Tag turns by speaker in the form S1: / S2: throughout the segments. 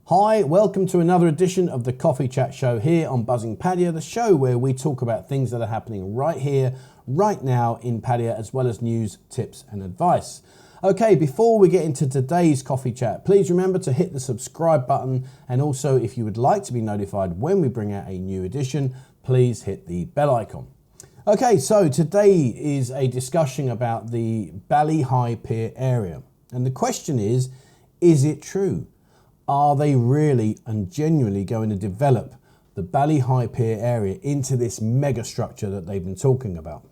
S1: Hi, welcome to another edition of the Coffee Chat Show here on Buzzing Pattaya, the show where we talk about things that are happening right here, right now in Pattaya, as well as news, tips and advice. Okay, before we get into today's Coffee Chat, please remember to hit the subscribe button, and also if you would like to be notified when we bring out a new edition, please hit the bell icon. Okay, so today is a discussion about the Bali Hai Pier area, and the question is it true? Are they really and genuinely going to develop the Bali Hai Pier area into this mega structure that they've been talking about?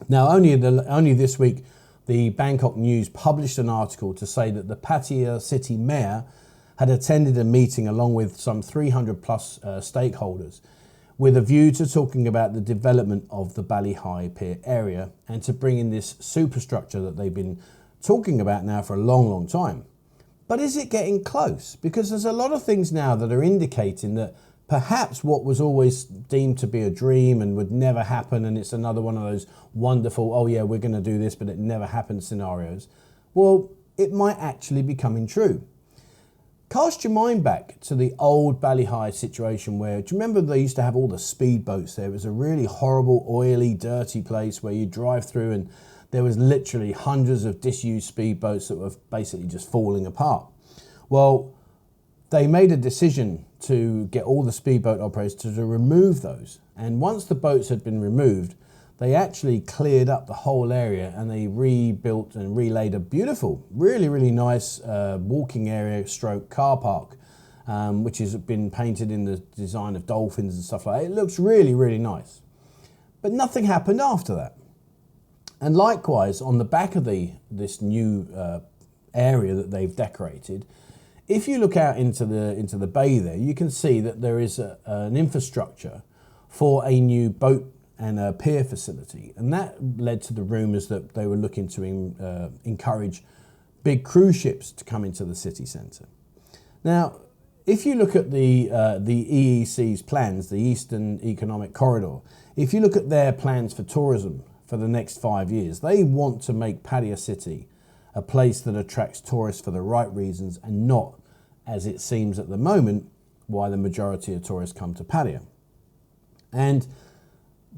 S1: Now, only this week, the Bangkok News published an article to say that the Patio City mayor had attended a meeting along with some 300 plus stakeholders with a view to talking about the development of the Bali Hai Pier area and to bring in this superstructure that they've been talking about now for a long, long time. But is it getting close? Because there's a lot of things now that are indicating that perhaps what was always deemed to be a dream and would never happen, and it's another one of those wonderful, oh yeah, we're going to do this, but it never happened scenarios. Well, it might actually be coming true. Cast your mind back to the old Bali Hai situation where, do you remember they used to have all the speedboats there? It was a really horrible, oily, dirty place where you drive through and there was literally hundreds of disused speedboats that were basically just falling apart. Well, they made a decision to get all the speedboat operators to remove those. And once the boats had been removed, they actually cleared up the whole area and they rebuilt and relaid a beautiful, really, really nice walking area stroke car park, which has been painted in the design of dolphins and stuff like that. It looks really, really nice. But nothing happened after that. And likewise, on the back of this new area that they've decorated, if you look out into the bay there, you can see that there is an infrastructure for a new boat and a pier facility. And that led to the rumours that they were looking to encourage big cruise ships to come into the city centre. Now, if you look at the EEC's plans, the Eastern Economic Corridor, if you look at their plans for tourism for the next 5 years, they want to make Patio City a place that attracts tourists for the right reasons and not, as it seems at the moment, why the majority of tourists come to Pattaya. And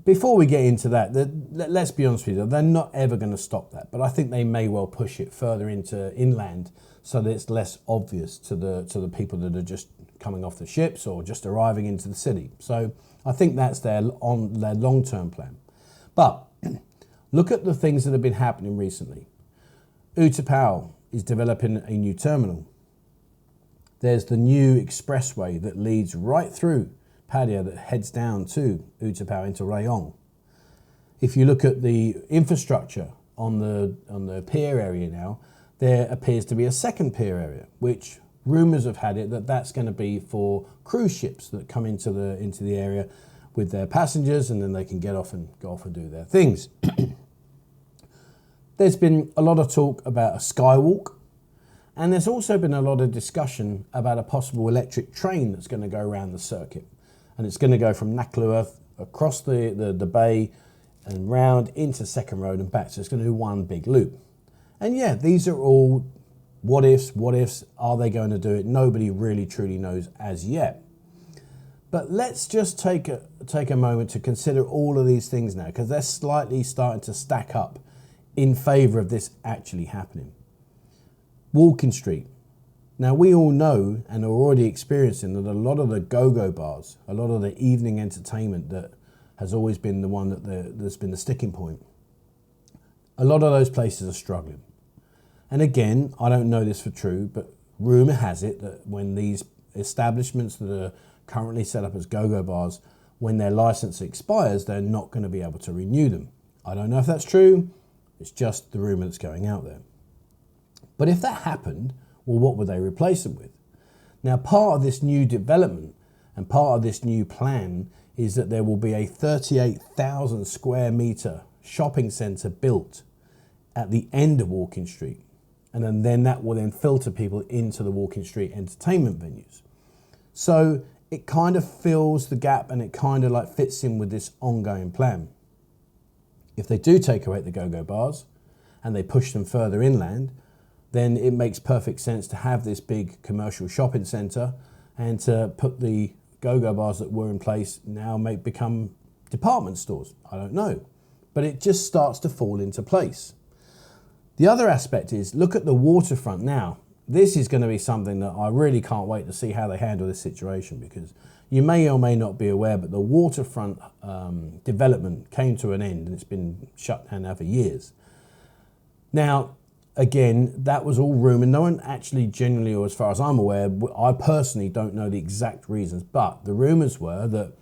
S1: before we get into that, let's be honest with you, they're not ever going to stop that, but I think they may well push it further into inland so that it's less obvious to the people that are just coming off the ships or just arriving into the city. So I think that's their long-term plan. But look at the things that have been happening recently. Utapao is developing a new terminal. There's the new expressway that leads right through Pattaya that heads down to Utapao into Rayong. If you look at the infrastructure on the pier area now, there appears to be a second pier area, which rumours have had it that that's going to be for cruise ships that come into the area with their passengers, and then they can go off and do their things. There's been a lot of talk about a Skywalk, and there's also been a lot of discussion about a possible electric train that's going to go around the circuit. And it's going to go from Naklua across the bay and round into Second Road and back. So it's going to do one big loop. And yeah, these are all what ifs. Are they going to do it? Nobody really truly knows as yet. But let's just take a moment to consider all of these things now, because they're slightly starting to stack up in favour of this actually happening. Walking Street. Now, we all know and are already experiencing that a lot of the go-go bars, a lot of the evening entertainment that has always been the one that's been the sticking point, a lot of those places are struggling. And again, I don't know this for true, but rumour has it that when these establishments that are currently set up as go-go bars, when their licence expires, they're not going to be able to renew them. I don't know if that's true. It's just the rumour that's going out there. But if that happened, well, what would they replace them with? Now, part of this new development and part of this new plan is that there will be a 38,000 square metre shopping centre built at the end of Walking Street. And then that will then filter people into the Walking Street entertainment venues. So it kind of fills the gap and it kind of like fits in with this ongoing plan. If they do take away the go-go bars and they push them further inland, then it makes perfect sense to have this big commercial shopping centre and to put the go-go bars that were in place now become department stores. I don't know. But it just starts to fall into place. The other aspect is, look at the waterfront now. This is going to be something that I really can't wait to see how they handle this situation, because you may or may not be aware, but the waterfront development came to an end and it's been shut down now for years. Now, again, that was all rumour. No one actually genuinely, or as far as I'm aware, I personally don't know the exact reasons, but the rumours were that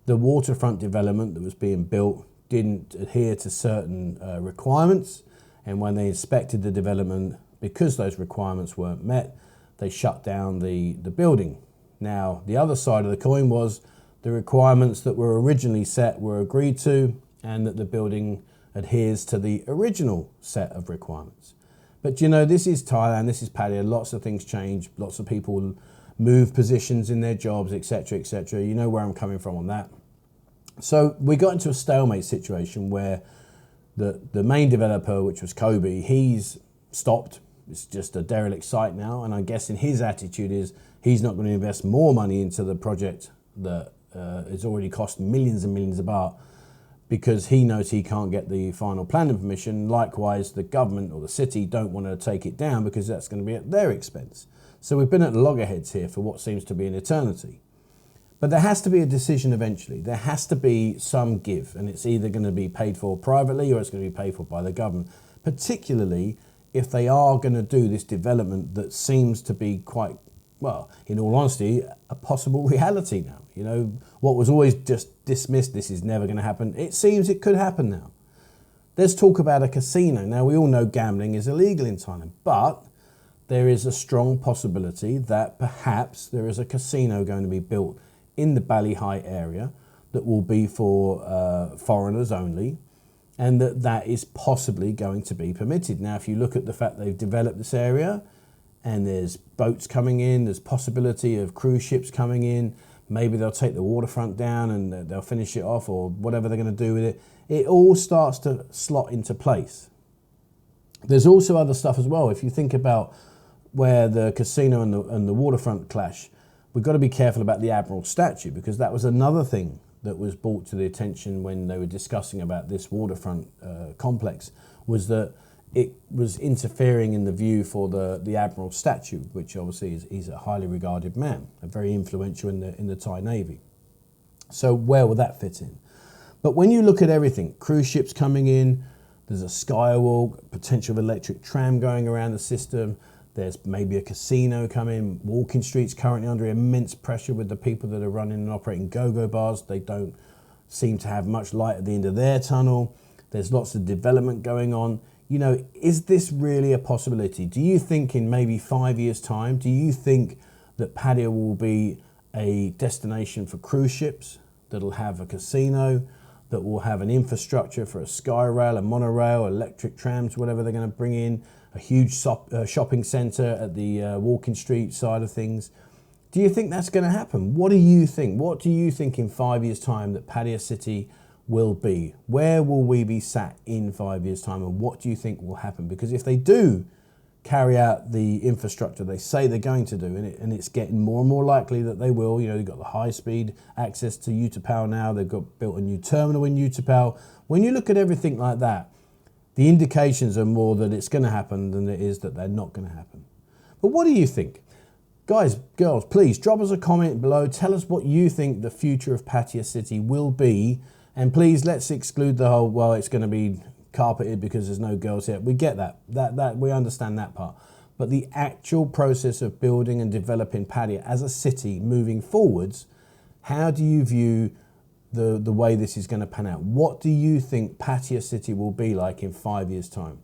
S1: the waterfront development that was being built didn't adhere to certain requirements, and when they inspected the development, because those requirements weren't met, they shut down the building. Now, the other side of the coin was the requirements that were originally set were agreed to, and that the building adheres to the original set of requirements. But you know, this is Thailand, this is Pattaya, lots of things change, lots of people move positions in their jobs, etc., etc. You know where I'm coming from on that. So we got into a stalemate situation where the main developer, which was Kobe, he's stopped. It's just a derelict site now, and I'm guessing his attitude is he's not going to invest more money into the project that has already cost millions and millions of baht, because he knows he can't get the final planning permission. Likewise, the government or the city don't want to take it down because that's going to be at their expense. So we've been at loggerheads here for what seems to be an eternity. But there has to be a decision eventually. There has to be some give, and it's either going to be paid for privately or it's going to be paid for by the government, particularly if they are going to do this development that seems to be quite, well, in all honesty, a possible reality now. You know, what was always just dismissed, this is never going to happen, it seems it could happen now. There's talk about a casino. Now, we all know gambling is illegal in Thailand, but there is a strong possibility that perhaps there is a casino going to be built in the Bali Hai area that will be for foreigners only, and that is possibly going to be permitted. Now, if you look at the fact they've developed this area and there's boats coming in, there's possibility of cruise ships coming in, maybe they'll take the waterfront down and they'll finish it off, or whatever they're going to do with it. It all starts to slot into place. There's also other stuff as well. If you think about where the casino and the waterfront clash, we've got to be careful about the Admiral Statue, because that was another thing that was brought to the attention when they were discussing about this waterfront complex, was that it was interfering in the view for the Admiral Statue, which obviously he's a highly regarded man, very influential in the Thai Navy. So where will that fit in? But when you look at everything, cruise ships coming in, there's a Skywalk, potential electric tram going around the system, there's maybe a casino coming, walking streets currently under immense pressure with the people that are running and operating go-go bars. They don't seem to have much light at the end of their tunnel. There's lots of development going on. You know, is this really a possibility? Do you think in maybe 5 years' time, do you think that Pattaya will be a destination for cruise ships, that'll have a casino, that will have an infrastructure for a sky rail, a monorail, electric trams, whatever they're going to bring in, a huge shopping centre at the walking street side of things? Do you think that's going to happen? What do you think? What do you think in 5 years' time that Patio City will be? Where will we be sat in 5 years' time, and what do you think will happen? Because if they do carry out the infrastructure they say they're going to do, and it's getting more and more likely that they will, you know, they've got the high-speed access to Utapao now, they've got built a new terminal in Utapao. When you look at everything like that, the indications are more that it's going to happen than it is that they're not going to happen. But what do you think? Guys, girls, please drop us a comment below. Tell us what you think the future of Patio City will be. And please, let's exclude the whole, well, it's going to be carpeted because there's no girls here. We get that. That we understand that part. But the actual process of building and developing Pattaya as a city moving forwards, how do you view the way this is going to pan out? What do you think Patio City will be like in 5 years' time?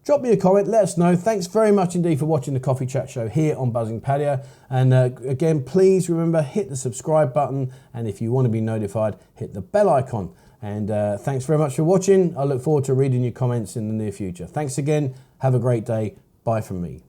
S1: Drop me a comment, let us know. Thanks very much indeed for watching the Coffee Chat Show here on Buzzing Pattaya. And again, please remember, hit the subscribe button. And if you want to be notified, hit the bell icon. And thanks very much for watching. I look forward to reading your comments in the near future. Thanks again. Have a great day. Bye from me.